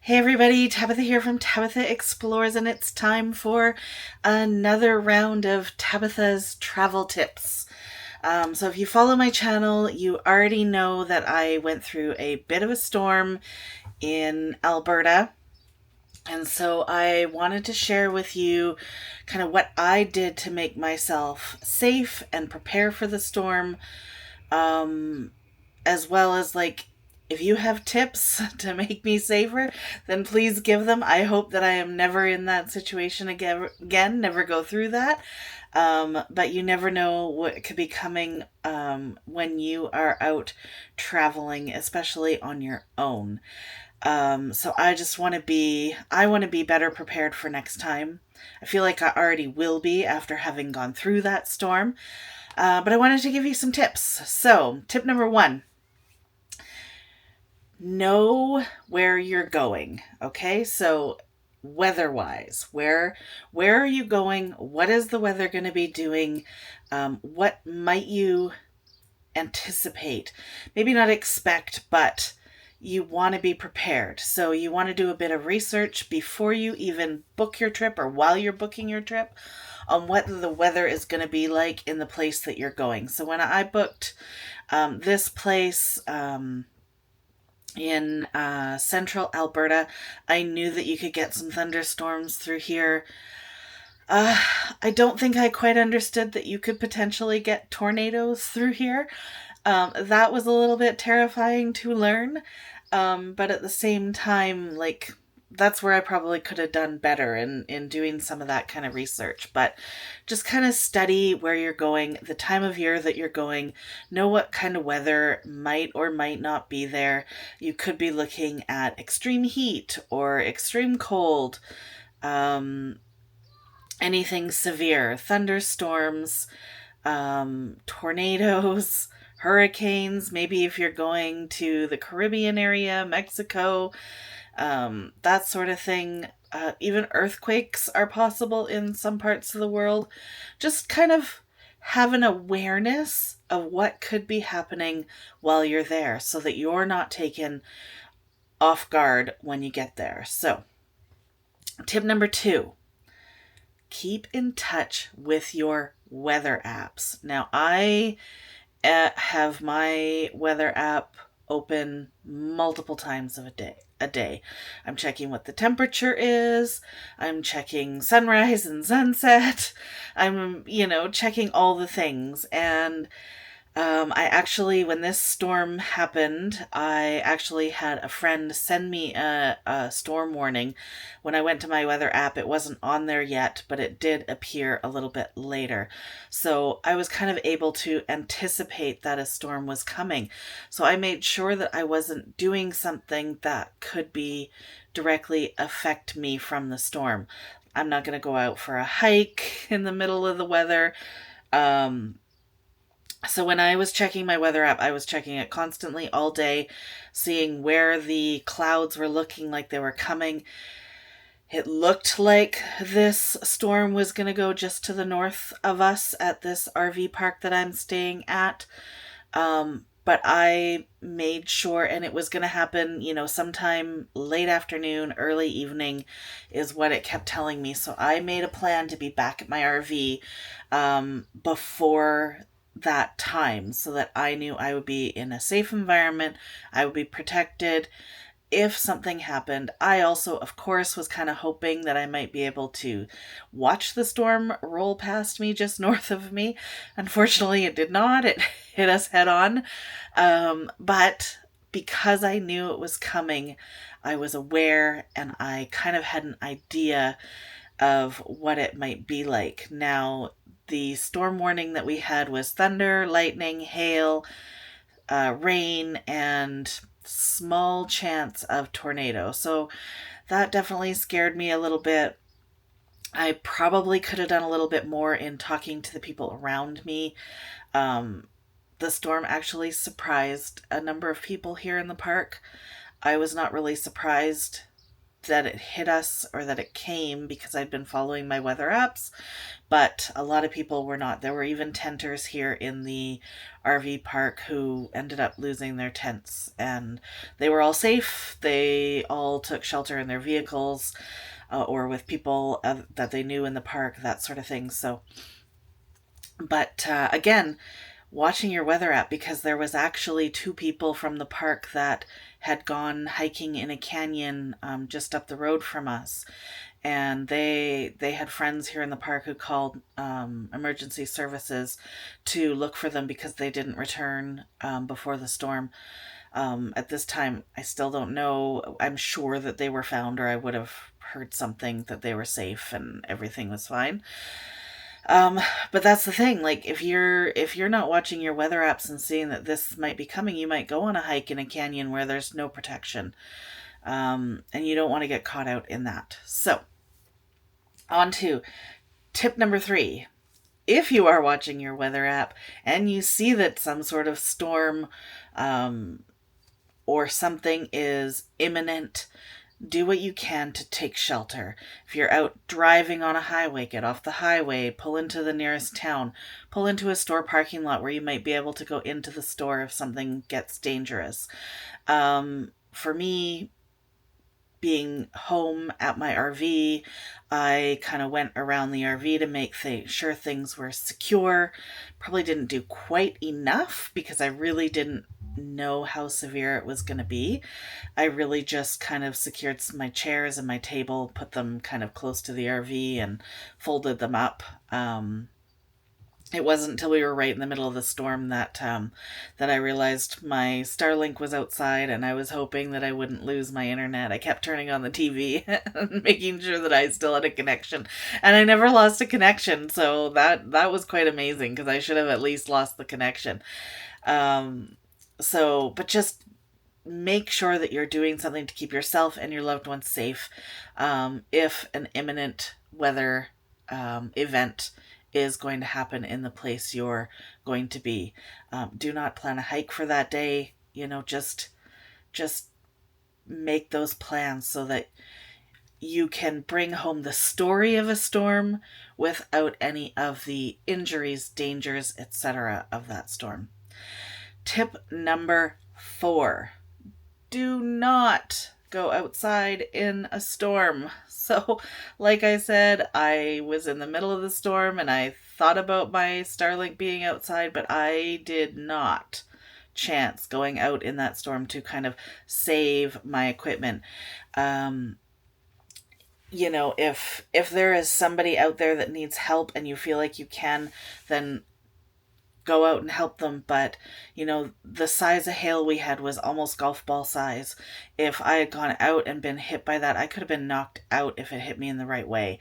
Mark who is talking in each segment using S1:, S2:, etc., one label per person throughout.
S1: Hey everybody, Tabitha here from Tabitha Explores, and it's time for another round of Tabitha's travel tips. So if you follow my channel, you already know that I went through a bit of a storm in Alberta. And so I wanted to share with you kind of what I did to make myself safe and prepare for the storm, as well as if you have tips to make me safer, then please give them. I hope that I am never in that situation again, never go through that. But you never know what could be coming when you are out traveling, especially on your own. So I want to be better prepared for next time. I feel like I already will be after having gone through that storm. But I wanted to give you some tips. So, tip number one, know where you're going. Okay, so weather wise, where are you going? What is the weather going to be doing? What might you anticipate? Maybe not expect, but you want to be prepared. So you want to do a bit of research before you even book your trip or while you're booking your trip on what the weather is going to be like in the place that you're going. So when I booked this place, in central Alberta, I knew that you could get some thunderstorms through here. I don't think I quite understood that you could potentially get tornadoes through here. That was a little bit terrifying to learn. But at the same time, that's where I probably could have done better in doing some of that kind of research. But just kind of study where you're going, the time of year that you're going, know what kind of weather might or might not be there. You could be looking at extreme heat or extreme cold, anything severe, thunderstorms, tornadoes, hurricanes, maybe if you're going to the Caribbean area, Mexico, that sort of thing. Even earthquakes are possible in some parts of the world. Just kind of have an awareness of what could be happening while you're there so that you're not taken off guard when you get there. So, tip number two, keep in touch with your weather apps. Now, I have my weather app open multiple times of a day. I'm checking what the temperature is. I'm checking sunrise and sunset. I'm, checking all the things. And I actually, when this storm happened, I actually had a friend send me a storm warning. When I went to my weather app, it wasn't on there yet, but it did appear a little bit later. So I was kind of able to anticipate that a storm was coming. So I made sure that I wasn't doing something that could be directly affect me from the storm. I'm not going to go out for a hike in the middle of the weather. So when I was checking my weather app, I was checking it constantly all day, seeing where the clouds were looking like they were coming. It looked like this storm was going to go just to the north of us at this RV park that I'm staying at. But I made sure, and it was going to happen, sometime late afternoon, early evening is what it kept telling me. So I made a plan to be back at my RV before that time so that I knew I would be in a safe environment, I would be protected if something happened. I also, of course, was kind of hoping that I might be able to watch the storm roll past me just north of me. Unfortunately, it did not. It hit us head on. But because I knew it was coming, I was aware and I kind of had an idea of what it might be like. Now, the storm warning that we had was thunder, lightning, hail, rain, and small chance of tornado. So that definitely scared me a little bit. I probably could have done a little bit more in talking to the people around me. The storm actually surprised a number of people here in the park. I was not really surprised that it hit us or that it came because I'd been following my weather apps, but a lot of people were not. There were even tenters here in the RV park who ended up losing their tents, and they were all safe. They all took shelter in their vehicles, or with people that they knew in the park, that sort of thing. So, but again, watching your weather app, because there was actually two people from the park that had gone hiking in a canyon just up the road from us, and they had friends here in the park who called emergency services to look for them because they didn't return before the storm. At this time, I still don't know. I'm sure that they were found, or I would have heard something that they were safe and everything was fine. Um, but that's the thing. Like, if you're not watching your weather apps and seeing that this might be coming, you might go on a hike in a canyon where there's no protection, and you don't want to get caught out in that. So, on to tip number 3. If you are watching your weather app and you see that some sort of storm or something is imminent, do what you can to take shelter. If you're out driving on a highway, get off the highway, pull into the nearest town, pull into a store parking lot where you might be able to go into the store if something gets dangerous. For me, being home at my RV, I kind of went around the RV to make sure things were secure. Probably didn't do quite enough because I really didn't know how severe it was going to be. I really just kind of secured my chairs and my table, put them kind of close to the RV and folded them up. It wasn't until we were right in the middle of the storm that I realized my Starlink was outside, and I was hoping that I wouldn't lose my internet. I kept turning on the TV and making sure that I still had a connection, and I never lost a connection. So that was quite amazing because I should have at least lost the connection. But just make sure that you're doing something to keep yourself and your loved ones safe. If an imminent weather event is going to happen in the place you're going to be. Do not plan a hike for that day. Just make those plans so that you can bring home the story of a storm without any of the injuries, dangers, etc. of that storm. Tip number 4. Do not go outside in a storm. So, like I said, I was in the middle of the storm and I thought about my Starlink being outside, but I did not chance going out in that storm to kind of save my equipment. If there is somebody out there that needs help and you feel like you can, then go out and help them. But the size of hail we had was almost golf ball size. If I had gone out and been hit by that, I could have been knocked out if it hit me in the right way.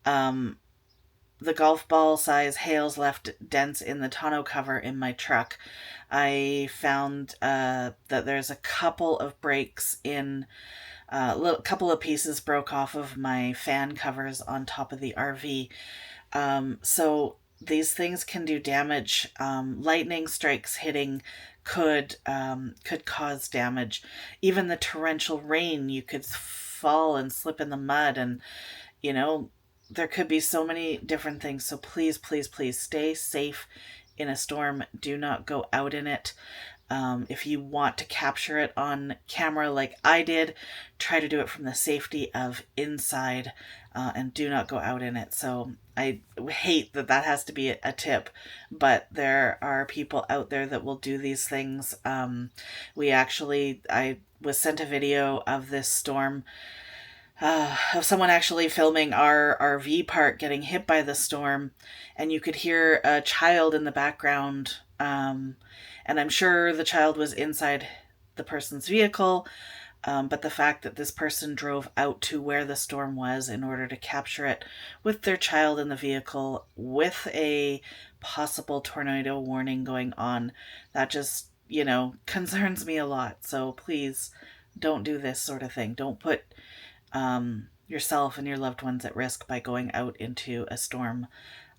S1: The golf ball size hails left dents in the tonneau cover in my truck. I found that there's a couple of breaks in a couple of pieces broke off of my fan covers on top of the RV. So these things can do damage. Lightning strikes hitting could cause damage. Even the torrential rain, you could fall and slip in the mud, and there could be so many different things. So please, please, please stay safe in a storm. Do not go out in it. If you want to capture it on camera like I did, try to do it from the safety of inside, and do not go out in it. So I hate that has to be a tip, but there are people out there that will do these things. I was sent a video of this storm, of someone actually filming our RV park getting hit by the storm, and you could hear a child in the background, and I'm sure the child was inside the person's vehicle, but the fact that this person drove out to where the storm was in order to capture it with their child in the vehicle with a possible tornado warning going on, that just, concerns me a lot. So please don't do this sort of thing. Don't put yourself and your loved ones at risk by going out into a storm,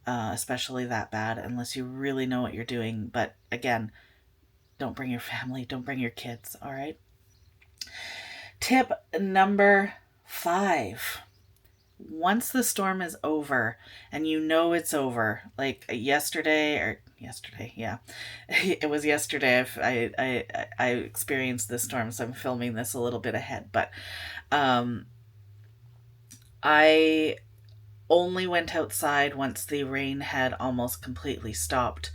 S1: especially that bad, unless you really know what you're doing. But again, don't bring your family, don't bring your kids, all right? Tip number 5, once the storm is over and you know it's over, like yesterday, yeah, it was yesterday. I experienced this storm, so I'm filming this a little bit ahead. But um, I only went outside once the rain had almost completely stopped,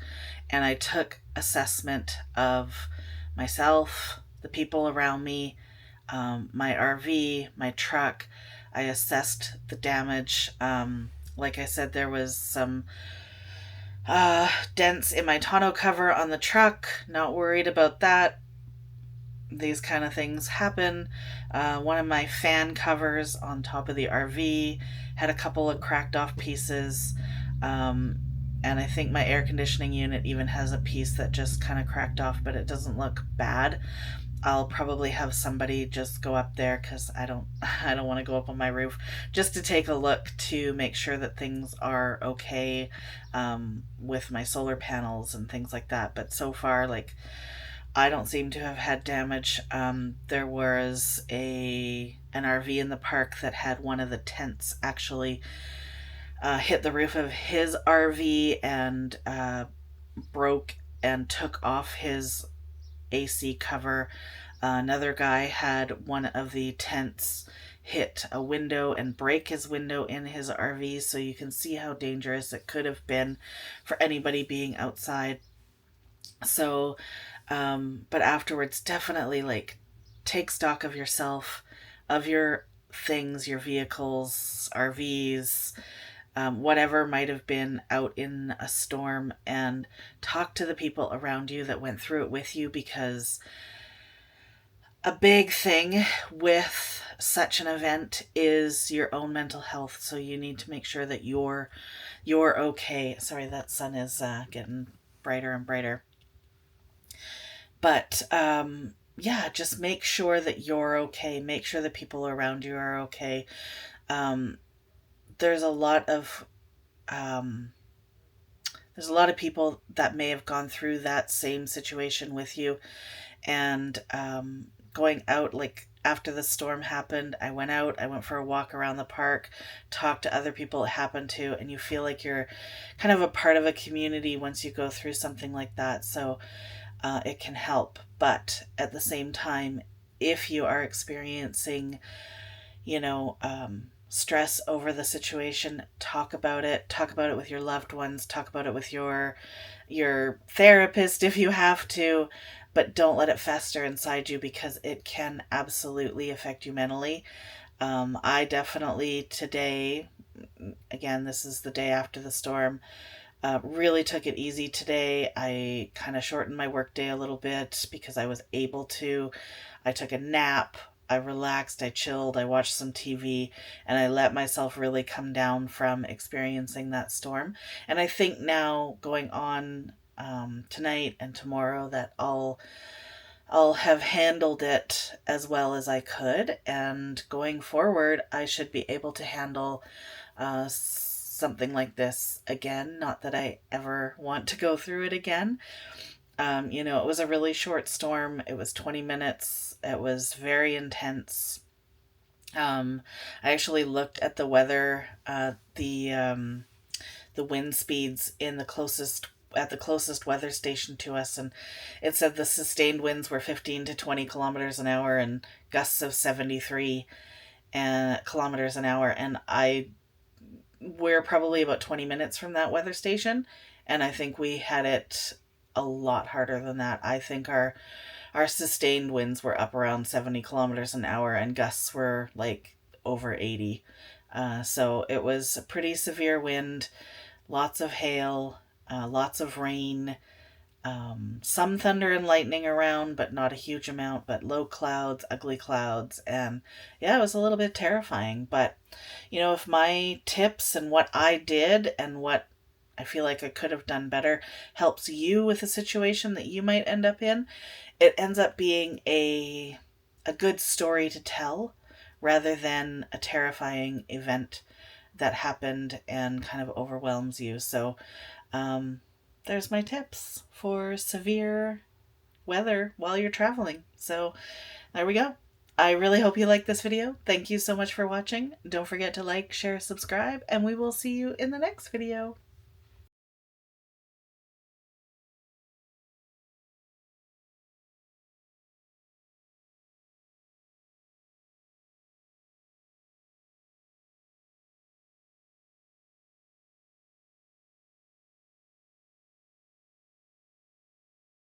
S1: and I took assessment of myself, the people around me, my RV, my truck. I assessed the damage. Like I said, there was some dents in my tonneau cover on the truck. Not worried about that. These kind of things happen. One of my fan covers on top of the RV had a couple of cracked off pieces. Um, and I think my air conditioning unit even has a piece that just kind of cracked off, but it doesn't look bad. I'll probably have somebody just go up there because I don't want to go up on my roof just to take a look to make sure that things are okay, with my solar panels and things like that. But so far, like, I don't seem to have had damage. There was a an RV in the park that had one of the tents actually hit the roof of his RV and broke and took off his AC cover. Another guy had one of the tents hit a window and break his window in his RV, so you can see how dangerous it could have been for anybody being outside. So, but afterwards, definitely like take stock of yourself, of your things, your vehicles, RVs, whatever might have been out in a storm, and talk to the people around you that went through it with you, because a big thing with such an event is your own mental health. So you need to make sure that you're okay. Sorry, that sun is getting brighter and brighter. But yeah, just make sure that you're okay. Make sure the people around you are okay. Um, there's a lot of um, there's a lot of people that may have gone through that same situation with you, and going out, like after the storm happened, I went out, I went for a walk around the park, talked to other people it happened to, and you feel like you're kind of a part of a community once you go through something like that. So it can help. But at the same time, if you are experiencing, stress over the situation, talk about it. Talk about it with your loved ones. Talk about it with your therapist if you have to, but don't let it fester inside you, because it can absolutely affect you mentally. I definitely today, again, this is the day after the storm, really took it easy today. I kind of shortened my workday a little bit because I was able to. I took a nap. I relaxed, I chilled, I watched some TV, and I let myself really come down from experiencing that storm. And I think now, going on tonight and tomorrow, that I'll have handled it as well as I could, and going forward, I should be able to handle something like this again. Not that I ever want to go through it again. It was a really short storm. It was 20 minutes. It was very intense. I actually looked at the weather, the wind speeds in the closest weather station to us, and it said the sustained winds were 15 to 20 kilometers an hour and gusts of 73 kilometers an hour. And we're probably about 20 minutes from that weather station, and I think we had it a lot harder than that. I think our sustained winds were up around 70 kilometers an hour, and gusts were like over 80. So it was a pretty severe wind, lots of hail, lots of rain, some thunder and lightning around, but not a huge amount, but low clouds, ugly clouds. And yeah, it was a little bit terrifying. But, if my tips and what I did and what I feel like I could have done better helps you with a situation that you might end up in, it ends up being a good story to tell rather than a terrifying event that happened and kind of overwhelms you. So, there's my tips for severe weather while you're traveling. So, there we go. I really hope you liked this video. Thank you so much for watching. Don't forget to like, share, subscribe, and we will see you in the next video.